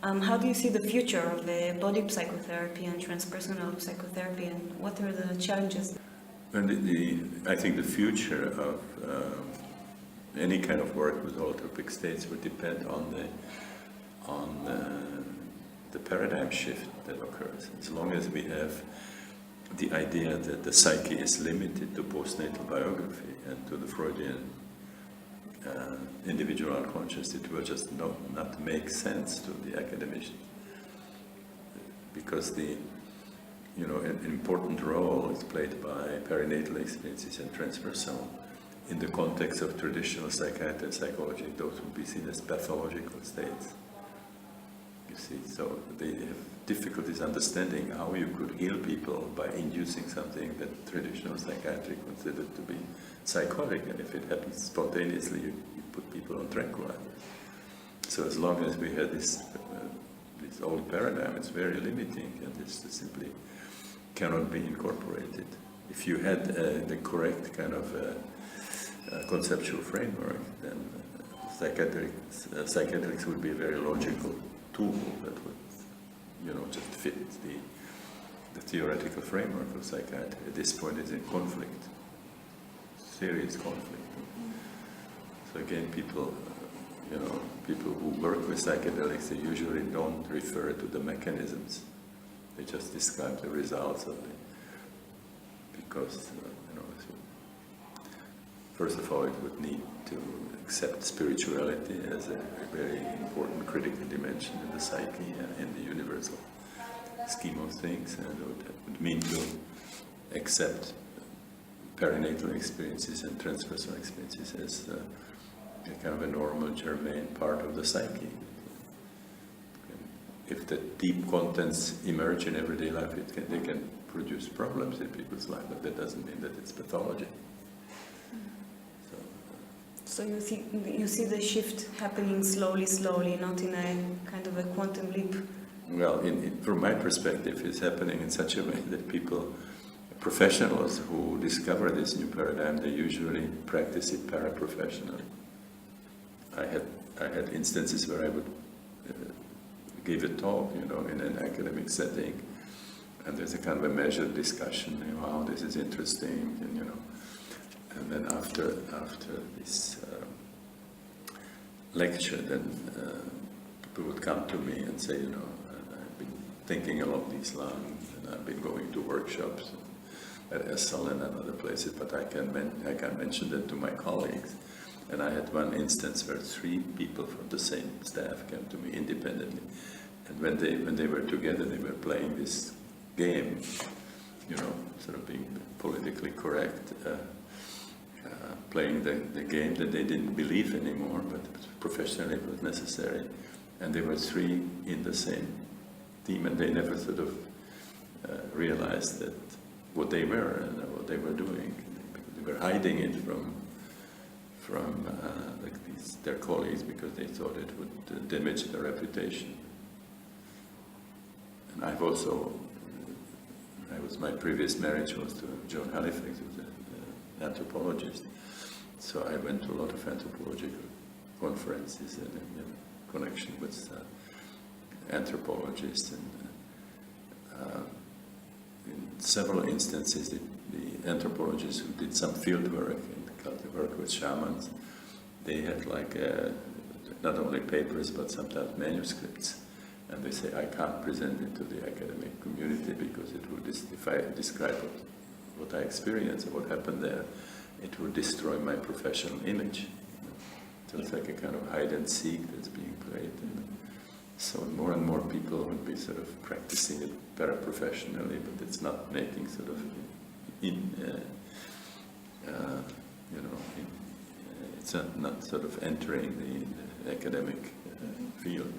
How do you see the future of body psychotherapy and transpersonal psychotherapy, and what are the challenges? And I think the future of any kind of work with holotropic states would depend on the paradigm shift that occurs. As long as we have the idea that the psyche is limited to postnatal biography and to the Freudian individual unconscious, it will just not make sense to the academicians, because an important role is played by perinatal experiences and transpersonal. In the context of traditional psychiatry and psychology, those would be seen as pathological states. You see, so they have difficulties understanding how you could heal people by inducing something that traditional psychiatry considered to be psychotic, and if it happens spontaneously, you put people on tranquilizers. So as long as we had this old paradigm, it's very limiting, and this simply cannot be incorporated. If you had the correct kind of conceptual framework, then psychedelics would be a very logical tool that would, just fit the theoretical framework of psychiatry. At this point, it's in conflict, serious conflict. So again, people who work with psychedelics, they usually don't refer to the mechanisms. They just describe the results of it, because first of all, it would need to accept spirituality as a very important critical dimension in the psyche and in the universal scheme of things, and it would mean to accept perinatal experiences and transpersonal experiences as a kind of a normal, germane part of the psyche. If the deep contents emerge in everyday life, they can produce problems in people's life, but that doesn't mean that it's pathology. So you see the shift happening slowly, not in a kind of a quantum leap. Well, from my perspective, it's happening in such a way that professionals who discover this new paradigm, they usually practice it paraprofessionally. I had instances where I would give a talk, in an academic setting, and there's a kind of a measured discussion, wow, this is interesting, and then after this lecture, then people would come to me and say, I've been thinking along these lines, and I've been going to workshops at SL and other places, but I can't mention that to my colleagues. And I had one instance where 3 people from the same staff came to me independently, and when they were together, they were playing this game, sort of being politically correct. Playing the game that they didn't believe anymore, but professionally it was necessary. And there were 3 in the same team, and they never sort of realized that what they were and what they were doing. They were hiding it from their colleagues because they thought it would damage their reputation. And my previous marriage was to John Halifax, who was an anthropologist. So I went to a lot of anthropological conferences and in connection with anthropologists. And in several instances, the anthropologists who did some field work and work with shamans, they had not only papers but sometimes manuscripts. And they say, I can't present it to the academic community because it would, if I describe what I experienced or what happened there, it would destroy my professional image. So it's like a kind of hide and seek that's being played. And so more and more people would be sort of practicing it paraprofessionally, but it's not making sort of it's not sort of entering the academic field.